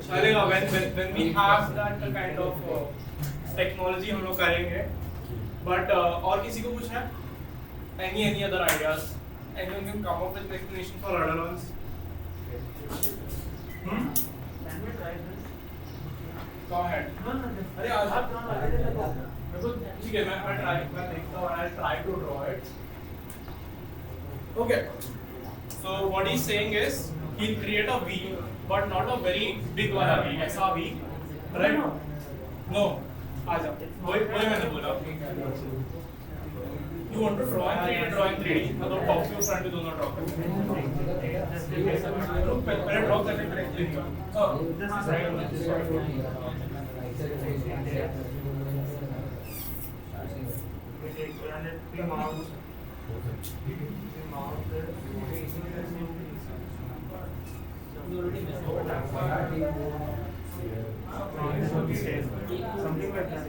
Speaker 1: चलेगा when we have that kind of technology हम लोग करेंगे. But और किसी को कुछ है? Any other ideas? Anyone can come up with an explanation for rudder-ons?
Speaker 5: Can we try this?
Speaker 1: Go ahead.
Speaker 5: No, just.
Speaker 1: अरे आज
Speaker 5: आप draw लगा देना तो.
Speaker 1: मेरे को ठीक है मैं देखता हूँ I'll try to draw it. Okay. So what he's saying is he'll create a V, but not a very big वाला V, ऐसा V, right? No. आजा. वही मैंने बोला. You want to draw in 3D, draw in 3D. मतलब top view front view दोनों draw करो. पहले draw करने के लिए click करो.
Speaker 5: Something like that.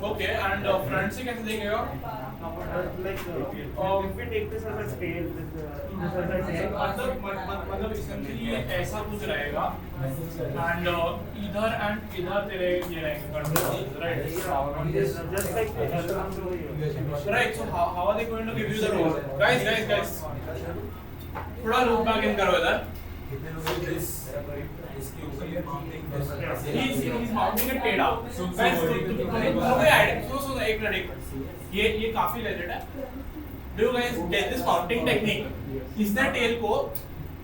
Speaker 1: Okay, and front से कैसे देखेगा?
Speaker 5: If we take this as a tail, this as a tail.
Speaker 1: मतलब essentially ये ऐसा कुछ रहेगा and इधर तेरे ये रहेंगे controls, right?
Speaker 5: Just like the ailerons over here.
Speaker 1: Right. So how are they going to give you the role? Guys. थोड़ा look back in करो इधर. He's mounting it टेढ़ा. Guys, सुनो एक मिनट. ये काफी legit है. Do you guys get this mounting technique? इसने tail को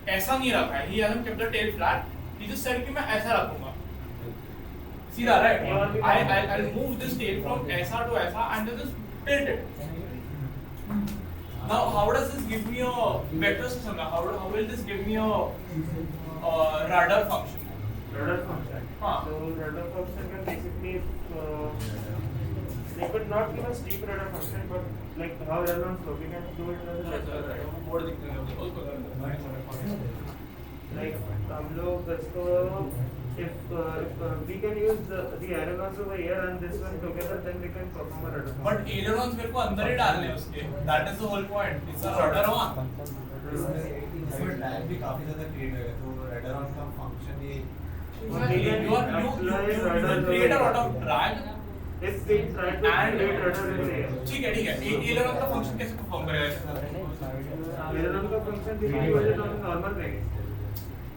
Speaker 1: ऐसा नहीं रखा है. He hasn't kept the tail flat. He just said कि मैं ऐसा रखूंगा. सीधा right? I'll move this tail from ऐसा to ऐसा and then just tilt it. Now how does this give me a vector system? How will this give me a rudder function?
Speaker 5: Rudder function.
Speaker 1: हाँ.
Speaker 5: So rudder function can basically they could not give a steep rudder function, but like how ailerons go, we can do it as a
Speaker 1: board दिखते हैं.
Speaker 5: like हम लोग इसको if we can use the ailerons over here and this one together, then we can perform a rudder function.
Speaker 1: But ailerons मेरे को अंदर ही डालने हैं उसके. That is the whole point. It's a rudder one.
Speaker 8: इसमें टाइम भी काफी ज्यादा क्रिएट होगा तो रडर ऑन का फंक्शन ये
Speaker 1: You create a lot of drag.
Speaker 5: If we try to create rudder over here,
Speaker 1: ठीक है. aileron का function कैसे perform करेगा?
Speaker 5: aileron का function we can use it on a normal way.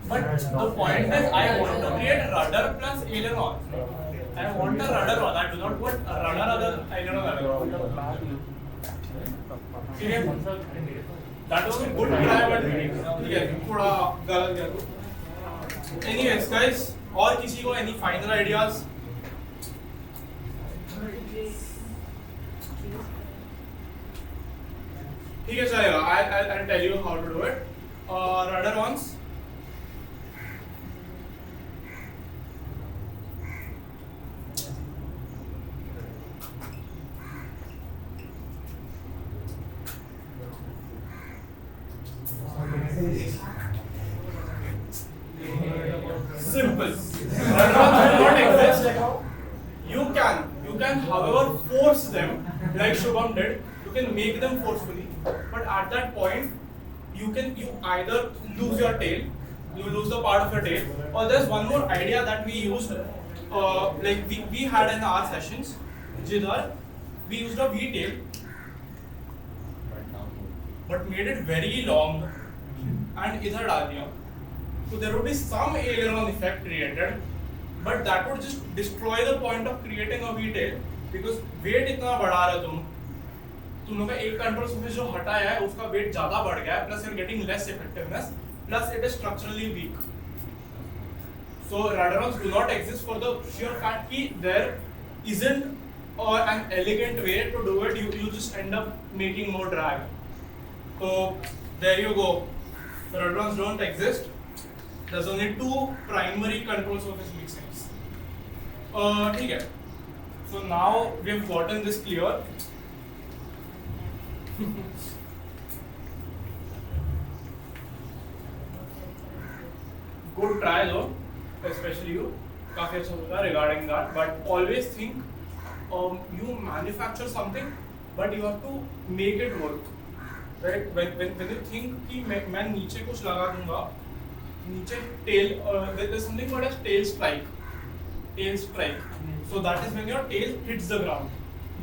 Speaker 1: But the point is, I want to create rudder plus aileron. I want a rudder one. I do not want a rudder other aileron other. ठीक है
Speaker 3: कौन सा मेरे को
Speaker 1: that was a good try but ठीक है थोड़ा गलत गया तो एनीवेज गाइस और किसी को एनी फाइनल आइडियाज ठीक है चलेगा I'll tell you how to do it rudder ons simple rudder ons do not exist you can however force them like Shubham did you can make them forcefully but at that point you either lose your tail you lose the part of your tail or there's one more idea that we used like we had in our sessions jidhar we used a V tail but made it very long and idhar dal diya so there would be some aileron effect created but that would just destroy the point of creating a V tail because weight इतना बढ़ा रहे तुम लोग का एक control surface जो हटाया है उसका वेट ज्यादा बढ़ गया है plus you are getting less effectiveness plus it is structurally weak so rudder ons do not exist for the sheer fact कि there isn't an elegant way to do it you just end up making more drag so there you go rudder ons don't exist there's only two primary control surface mixings ठीक है so now we have gotten this clear good try though especially you काफी अच्छा होगा regarding that but always think you manufacture something but you have to make it work right when you think कि मैं नीचे कुछ लगा दूंगा नीचे tail there's something called as tail strike so that is when your tail hits the ground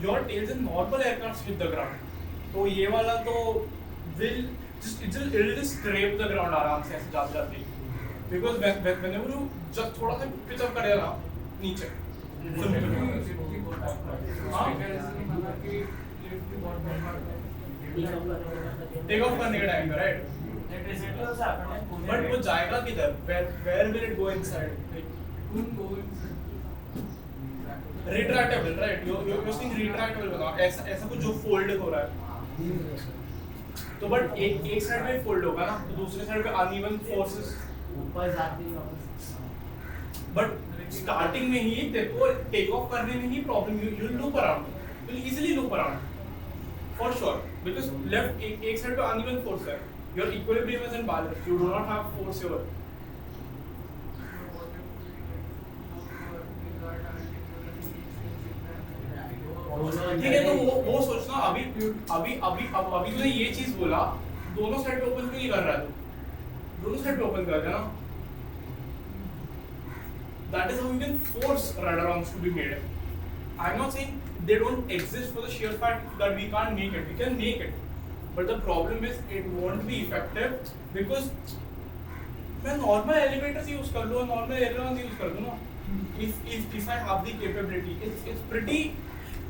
Speaker 1: your tails in normal aircraft hit the ground तो ये वाला तो it'll just scrape the ground आराम से ऐसे जाते because whenever you just थोड़ा सा pitch up करेगा ना नीचे टेक ऑफ करने के टाइम पे राइट बट वो जाएगा किधर where will it go inside retractable right you're saying retractable बताओ ऐसा कुछ जो fold हो रहा है तो बट एक साइड में फोल्ड होगा ना तो दूसरे साइड पे अनइवन फोर्सेस
Speaker 3: ऊपर जाती है
Speaker 1: बट स्टार्टिंग में ही तेरे को टेक ऑफ करने में ही problem you loop around you easily loop around for sure because left एक साइड पे अनइवन फोर्स है your equilibrium is in balance you do not have force your ठीक है तो वो सोचना अभी तूने ये चीज बोला दोनों साइड पे ओपन क्यों नहीं कर रहा है तू दोनों साइड पे ओपन कर देना that is how you can force rudder arms to be made I'm not saying they don't exist for the sheer fact that we can't make it we can make it but the problem is it won't be effective because मैं normal elevators use कर लूँ normal ailerons use कर दूँ ना if I have the capability it's pretty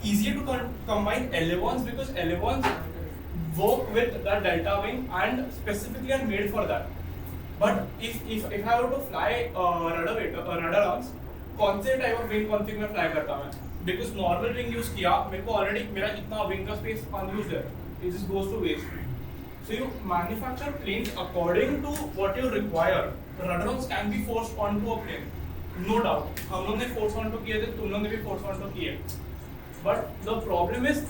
Speaker 1: easier to combine elevons because elevons work with that delta wing and specifically are made for that. But if I were to fly rudder arms, कौन से type of wing config में fly करता मैं? Because normal wing use किया मेरे को already मेरा इतना wing का space unused है. It just goes to waste. So you manufacture planes according to what you require. Rudder arms can be forced onto a plane, no doubt. हम लोग ने force onto किए थे, तुम लोग ने भी force onto किए. But the problem is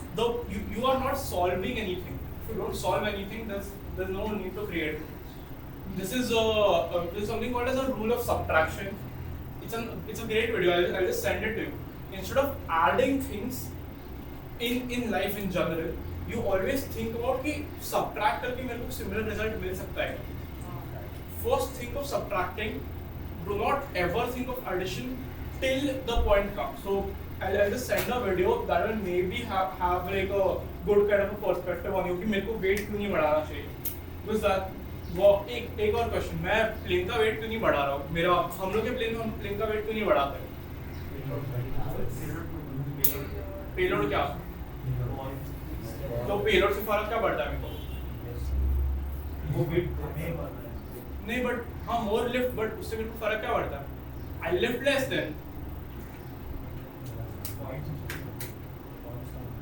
Speaker 1: you are not solving anything. If you don't solve anything, there's no need to create. This is something called as a rule of subtraction. It's a great video. I'll just send it to you. Instead of adding things in life in general, you always think about कि subtract करके मेरे को similar result मिल सकता है. First think of subtracting. Do not ever think of addition till the point comes. So I'll just send a video that will maybe have like a good kind of a perspective on you कि मेरे को weight क्यों नहीं बढ़ाना चाहिए. Because that वो एक और क्वेश्चन मैं प्लेन का वेट क्यों नहीं बढ़ा रहा हूँ मेरा हम लोग के प्लेन का वेट क्यों नहीं बढ़ाते पेलोड क्या तो पेलोड से फर्क क्या पड़ता है मेरे को?
Speaker 5: वो वेट नहीं बढ़ना है
Speaker 1: नहीं बट हाँ मोर लिफ्ट, बट उससे मेरे को फर्क क्या पड़ता है? आई लिफ्ट लेस देन।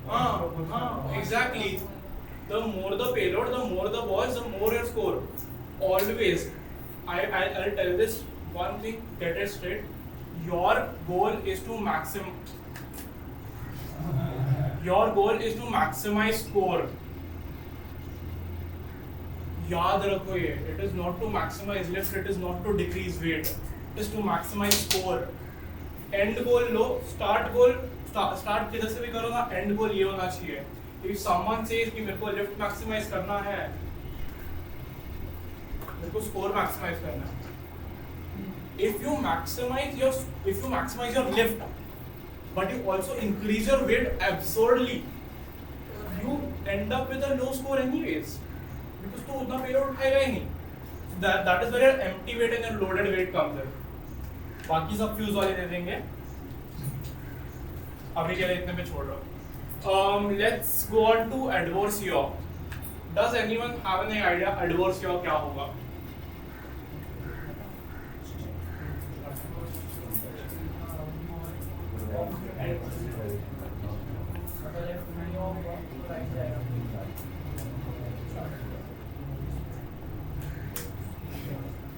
Speaker 1: हाँ exactly. The more the payload, the more the balls, the more your score. Always. I'll tell this one thing, get it straight. Your goal is to maximize score. याद रखो ये, it is not to maximize lift, it is not to decrease weight, it is to maximize score. End goal low, start किधर से भी करो ना, end goal ये होना चाहिए. If someone says कि मेरे को lift maximize करना है, मेरे को score maximize करना है. If you maximize your lift, but you also increase your weight absurdly, you end up with a low score anyways. Because तो उतना payload उठाएगा ही नहीं. That is where your empty weight and your loaded weight comes in. बाकी सब fuse वाले दे देंगे. अभी के लिए इतने में छोड़ रहा हूँ. Let's go on to adverse yaw. Does anyone have any idea adverse yaw क्या होगा?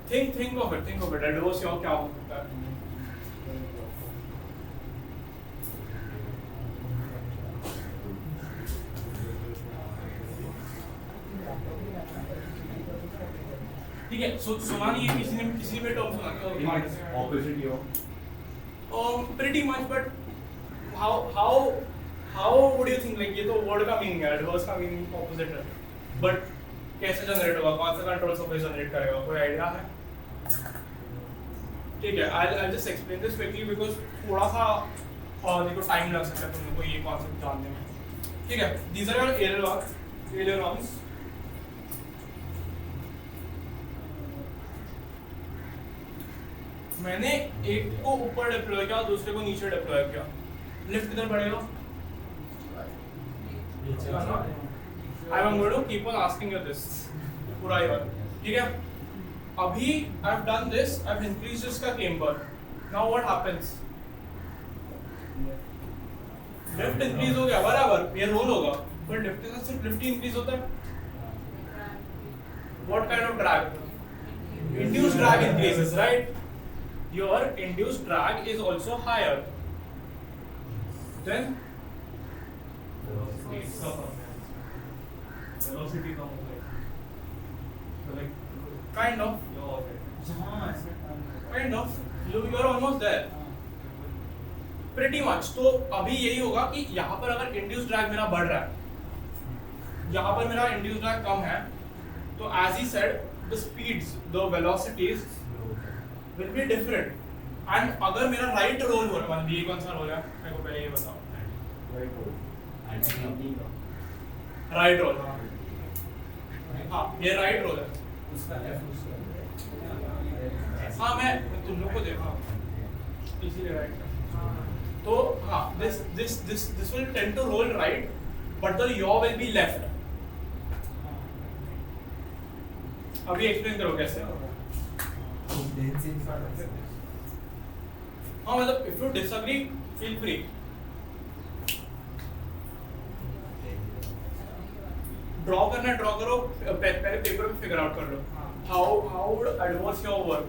Speaker 1: Think of it. Adverse yaw क्या हो सकता है? ठीक है, सुना नहीं है किसी में टर्म सुना क्या?
Speaker 2: Opposite yo
Speaker 1: pretty much, but how would you think, like ये तो वर्ड का मीनिंग है, एडवर्स का मीनिंग ऑपोजिट है, बट कैसे जनरेट होगा, कौन सा कंट्रोल सरफेस जनरेट करेगा, कोई आइडिया है? ठीक है, I'll just explain this quickly because थोड़ा सा देखो टाइम लग सकता है तुम लोग को ये कॉन्सेप्ट जानने में. ठीक है, these are your ailerons. मैंने एक को ऊपर डिप्लॉय किया, दूसरे को नीचे डिप्लॉय किया, लिफ्ट किधर बढ़ेगा? I am going to keep on asking you this पूरा ये बात. ठीक है, अभी I've done this, I've increased इसका camber. Now what happens? Lift increase हो गया बराबर, ये रोल होगा, पर लिफ्ट के साथ सिर्फ लिफ्ट ही इंक्रीज होता है. What kind of drag? Induced drag increases, right? Your induced drag is also higher. Then
Speaker 5: velocity कम हो गई so like
Speaker 1: kind of you're almost there pretty much. तो अभी यही होगा कि यहाँ पर अगर induced drag मेरा बढ़ रहा है, यहाँ पर मेरा induced drag कम है, तो as he said the speeds, the velocities will be different. And अगर मेरा right roll हो रहा है, ये कौन सा roll है, मेरे को पहले ये बताओ. right roll, हाँ ये right roll है. हाँ मैं तुम लोग को देखा इसीलिए right. तो हाँ this will tend to roll right, but the yaw will be left. अभी explain करो कैसे. हाँ मतलब if you disagree feel free. Draw करना है, ड्रॉ करो, पहले पेपर पे फिगर आउट कर लो. हाउ वुड एडवर्स याव work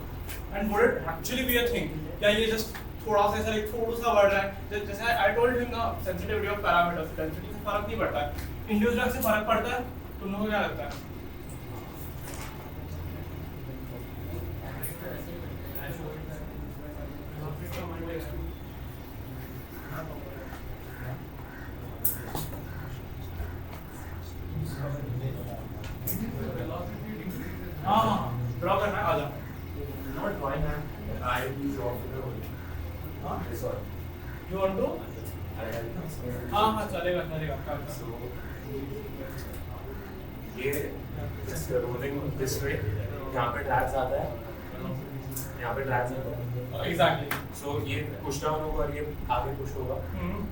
Speaker 1: and would it actually be a thing, या ये जस्ट थोड़ा सा ऐसा लाइक थोड़ा सा बढ़ रहा है, जैसे आई टोल्ड हिम ना सेंसिटिविटी ऑफ पैरामीटर्स, डेंसिटी से फर्क नहीं पड़ता है, इंड्यूस्ड ड्रग से फर्क पड़ता है. तुम लोगों को क्या लगता है? हाँ ड्रॉ करना है, आजा.
Speaker 6: Not drawing hand. I will draw figure only.
Speaker 1: हाँ
Speaker 6: This one.
Speaker 1: You want to? हाँ चलेगा.
Speaker 6: So ये just rolling this way. यहाँ पे drags आता है. यहाँ पे drags आता है.
Speaker 1: एग्जैक्टली.
Speaker 6: So ये push down होगा और ये आगे push होगा.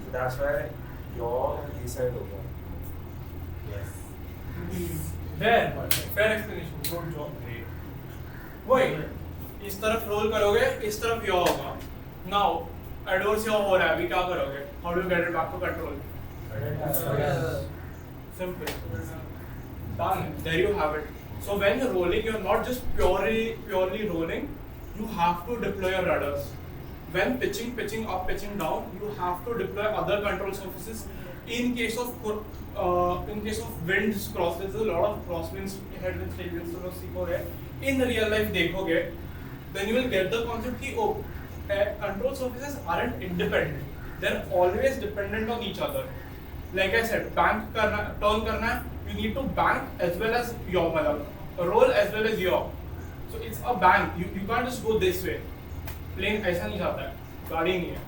Speaker 6: So that's why your ये side होगा.
Speaker 1: There, fair explanation. Good job. वही इस तरफ रोल करोगे, इस तरफ यह होगा. Now adverse यह हो रहा है, अभी क्या करोगे? How do you get it back to control? Simple. Done. There you have it. So when you're rolling, you're not just purely rolling. You have to deploy your rudders. When pitching up, pitching down, you have to deploy other control surfaces. In case of winds, cross, there's a lot of crosswinds, headwinds, tailwinds, तो लोग सीखोगे. In real life देखोगे, then you will get the concept कि control surfaces aren't independent. They're always dependent on each other. Like I said, turn करना है, you need to bank as well as yaw, मतलब roll as well as yaw. So it's a bank. You can't just go this way. Plane ऐसा नहीं जाता है, गाड़ी नहीं है.